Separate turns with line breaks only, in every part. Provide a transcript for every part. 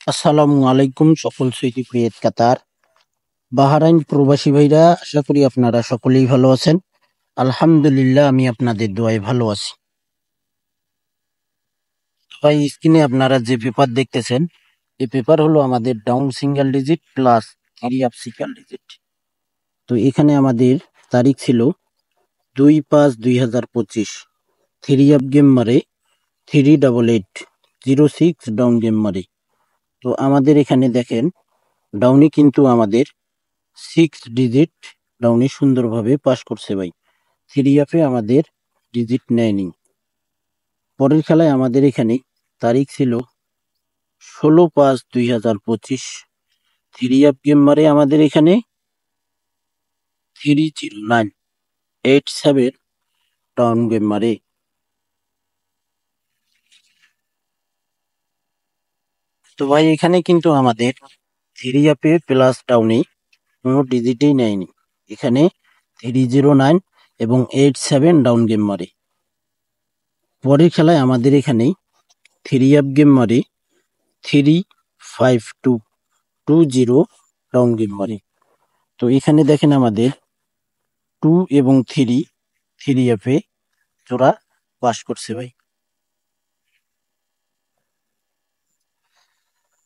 আসসালামু আলাইকুম সকল সুইটি ক্রিয়েট কাতার বাহারাইন প্রবাসী ভাইরা, আশা করি আপনারা সকলেই ভালো আছেন। আলহামদুলিল্লাহ, আমি আপনাদের দোয়ায় ভালো আছি। ভাই, স্ক্রিনে আপনারা যে পেপার দেখতেছেন, এই পেপার হলো আমাদের down single digit plus three up single digit. তো এখানে আমাদের তারিখ ছিল 2/5/2025। থ্রি আপ গেম মারে 38806 ডাউন গেম মারে। তো আমাদের এখানে দেখেন, ডাউনে কিন্তু আমাদের 6 ডিজিট ডাউনে সুন্দরভাবে পাস করছে ভাই। থ্রি আপে আমাদের ডিজিট নেয়নি। পরের খেলায় আমাদের এখানে তারিখ ছিল 16/5/2025। থ্রি আপ গেম মারে আমাদের এখানে 30987 ডাউন গেম মারে। তো ভাই, এখানে কিন্তু আমাদের থ্রি আপে প্লাস ডাউনে কোনো ডিজিটেই নেয়নি। এখানে 309 এবং 87 ডাউন গেম মারে। পরের খেলায় আমাদের এখানে থ্রি আপ গেম মারে 35220 ডাউন গেম মারে। তো এখানে দেখেন আমাদের 2 এবং 3 আপে জোড়া পাস করছে ভাই।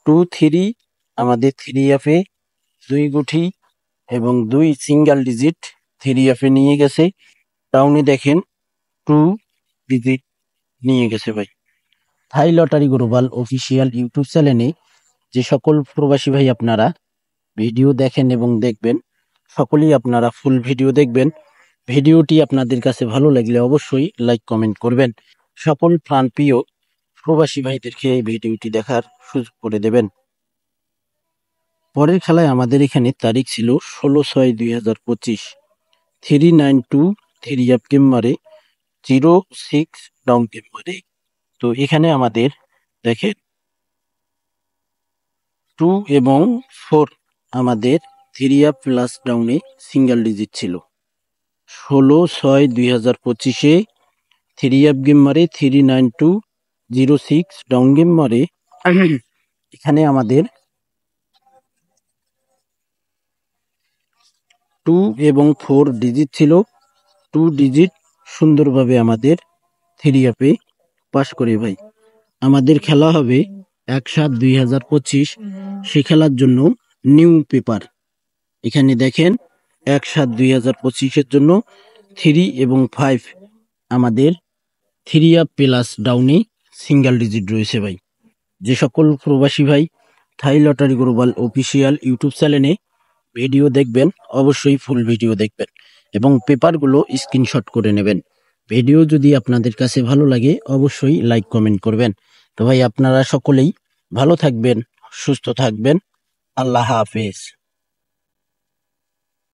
2 3 আমাদের থ্রি আপে 2 গুঠি এবং 2 সিঙ্গেল ডিজিট থ্রি আপে নিয়ে গেছে। ডাউনে দেখেন 2 ডিজিট নিয়ে গেছে ভাই। থাই লটারি গ্লোবাল অফিসিয়াল ইউটিউব চ্যানেলে যে সকল প্রবাসী ভাই আপনারা ভিডিও দেখেন এবং দেখবেন, সকলেই আপনারা ফুল ভিডিও দেখবেন। ভিডিওটি আপনাদের কাছে ভালো লাগলে অবশ্যই লাইক কমেন্ট করবেন। সকল প্রাণপ্রিয় প্রবাসী ভাইদেরকে এই ভিডিওটি দেখার সুযোগ করে দেবেন। পরের খেলায় আমাদের এখানে তারিখ ছিল 16/6/2025। 392 থ্রি আপ গেম মারে 06 ডাউন গেম মারে। তো এখানে আমাদের দেখেন 2 এবং 4 আমাদের থ্রি আপ প্লাস ডাউনে সিঙ্গেল ডিজিট ছিল। 16/6/2025-এ থ্রি আপ গেম মারে 39206 ডাউন গেম মারে। এখানে আমাদের 2 এবং 4 ডিজিট ছিল। 2 ডিজিট সুন্দরভাবে আমাদের থ্রি আপে পাস করে ভাই। আমাদের খেলা হবে 1/7/2025। সে খেলার জন্য নিউ পেপার এখানে দেখেন 1/7/2025-এর জন্য 3 এবং 5 আমাদের থ্রি আপ প্লাস ডাউনে সিঙ্গেল ডিজিট রয়েছে ভাই। যে সকল প্রবাসী ভাই থাই লটারি গ্লোবাল অফিসিয়াল ইউটিউব চ্যানেলে ভিডিও দেখবেন, অবশ্যই ফুল ভিডিও দেখবেন এবং পেপারগুলো স্ক্রিনশট করে নেবেন। ভিডিও যদি আপনাদের কাছে ভালো লাগে অবশ্যই লাইক কমেন্ট করবেন। তো ভাই, আপনারা সকলেই ভালো থাকবেন, সুস্থ থাকবেন। আল্লাহ হাফেজ।